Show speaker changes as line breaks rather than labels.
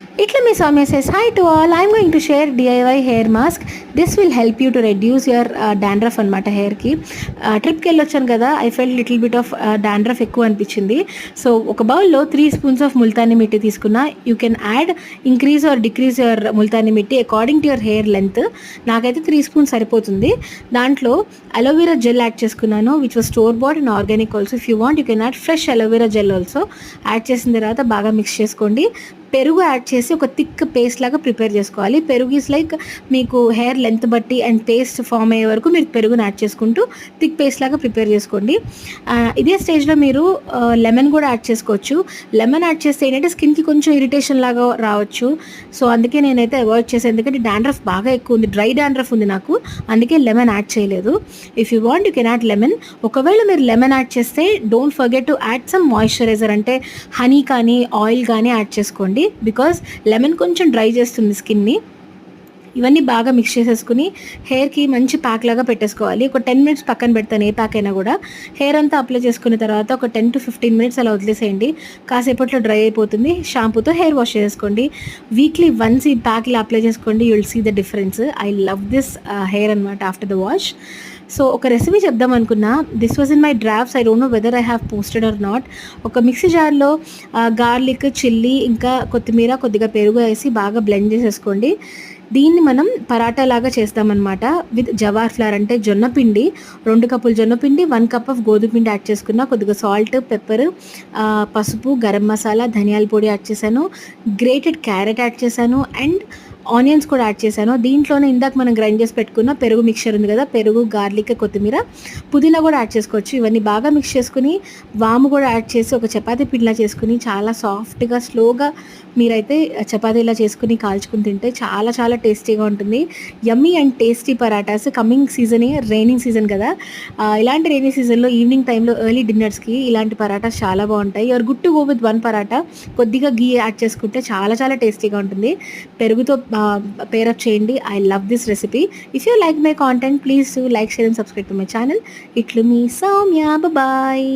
Itla me Soumya says, hi to all, I'm going to share DIY hair mask. This will help you to reduce your dandruff అనమాట హెయిర్కి. ట్రిప్కి వెళ్ళొచ్చాను కదా, I felt little bit of dandruff ఎక్కువ అనిపించింది. So ఒక బౌల్లో 3 spoons of multani mitti తీసుకున్నా. You can add increase or decrease your multani mitti according to your hair length. నాకైతే 3 స్పూన్స్ సరిపోతుంది. దాంట్లో అలోవెరా జెల్ యాడ్ చేసుకున్నాను, which was store bought and organic also. If you want you can add fresh aloe vera gel also. Add చేసిన తర్వాత బాగా mix చేసుకోండి. పెరుగు add చేసి ఒక థిక్ పేస్ట్ లాగా ప్రిపేర్ చేసుకోవాలి. పెరుగు ఈజ్ లైక్ మీకు హెయిర్ లెంత్ బట్టి అండ్ పేస్ట్ ఫామ్ అయ్యే వరకు మీరు పెరుగుని యాడ్ చేసుకుంటూ థిక్ పేస్ట్ లాగా ప్రిపేర్ చేసుకోండి. ఇదే స్టేజ్లో మీరు లెమన్ కూడా యాడ్ చేసుకోవచ్చు. లెమన్ యాడ్ చేస్తే ఏంటంటే స్కిన్కి కొంచెం ఇరిటేషన్ లాగా రావచ్చు. సో అందుకే నేనైతే అవాయిడ్ చేసాను, ఎందుకంటే డాండ్రఫ్ బాగా ఎక్కువ ఉంది, డ్రై డాండ్రఫ్ ఉంది నాకు, అందుకే లెమన్ యాడ్ చేయలేదు. If you want you can add lemon. ఒకవేళ మీరు లెమన్ యాడ్ చేస్తే don't forget to add some moisturiser, అంటే హనీ కానీ ఆయిల్ కానీ యాడ్ చేసుకోండి, బికాజ్ లెమన్ కొంచెం డ్రై చేస్తుంది స్కిన్ని. ఇవన్నీ బాగా మిక్స్ చేసేసుకుని హెయిర్కి మంచి ప్యాక్ లాగా పెట్టేసుకోవాలి. ఒక 10 మినిట్స్ పక్కన పెడతాను, ఏ ప్యాక్ అయినా కూడా. హెయిర్ అంతా అప్లై చేసుకున్న తర్వాత ఒక 10 to 15 మినిట్స్ అలా వదిలేసేయండి. కాసేపట్లో డ్రై అయిపోతుంది. షాంపూతో హెయిర్ వాష్ చేసుకోండి. వీక్లీ వన్స్ ఈ ప్యాక్లు అప్లై చేసుకోండి, you will see the difference. I love this hair అనమాట ఆఫ్టర్ ద వాష్. సో ఒక రెసిపీ చెప్దాం అనుకున్నా. This was in my drafts, I don't know whether I have posted or not. ఒక mixie జార్లో garlic, chilli, ఇంకా కొత్తిమీర, కొద్దిగా పెరుగు వేసి బాగా బ్లెండ్ చేసేసుకోండి. దీన్ని మనం పరాటా లాగా చేస్తామన్నమాట. విత్ జవార్ ఫ్లవర్, అంటే జొన్నపిండి. 2 కప్పులు జొన్నపిండి, 1 కప్ ఆఫ్ గోధుమ పిండి యాడ్ చేసుకున్నా. కొద్దిగా సాల్ట్, పెప్పర్, పసుపు, గరం మసాలా, ధనియాల పొడి యాడ్ చేశాను. గ్రేటెడ్ క్యారెట్ యాడ్ చేశాను అండ్ ఆనియన్స్ కూడా యాడ్ చేశాను. దీంట్లోనే ఇందాక మనం గ్రైండ్ చేసి పెట్టుకున్న పెరుగు మిక్చర్ ఉంది కదా, పెరుగు, గార్లిక్, కొత్తిమీర, పుదీనా కూడా యాడ్ చేసుకోవచ్చు. ఇవన్నీ బాగా మిక్స్ చేసుకుని వాము కూడా యాడ్ చేసి ఒక చపాతీ పిండిలా చేసుకుని చాలా సాఫ్ట్గా స్లోగా మీరైతే చపాతీలా చేసుకుని కాల్చుకుని తింటే చాలా చాలా టేస్టీగా ఉంటుంది. యమ్మీ and tasty parathas. Coming season raining season కదా, ఇలాంటి రైనింగ్ సీజన్లో ఈవినింగ్ టైంలో ఎర్లీ డిన్నర్స్కి ఇలాంటి పరాటాస్ చాలా బాగుంటాయి. Your good to go with 1 paratha. కొద్దిగా గీ యాడ్ చేసుకుంటే చాలా చాలా టేస్టీగా ఉంటుంది. పెరుగుతో పేరప్ చేయండి. I love this recipe. If you like my content, please do like, share and subscribe to my channel. ఇట్లు మీ సౌమ్య. బాయ్.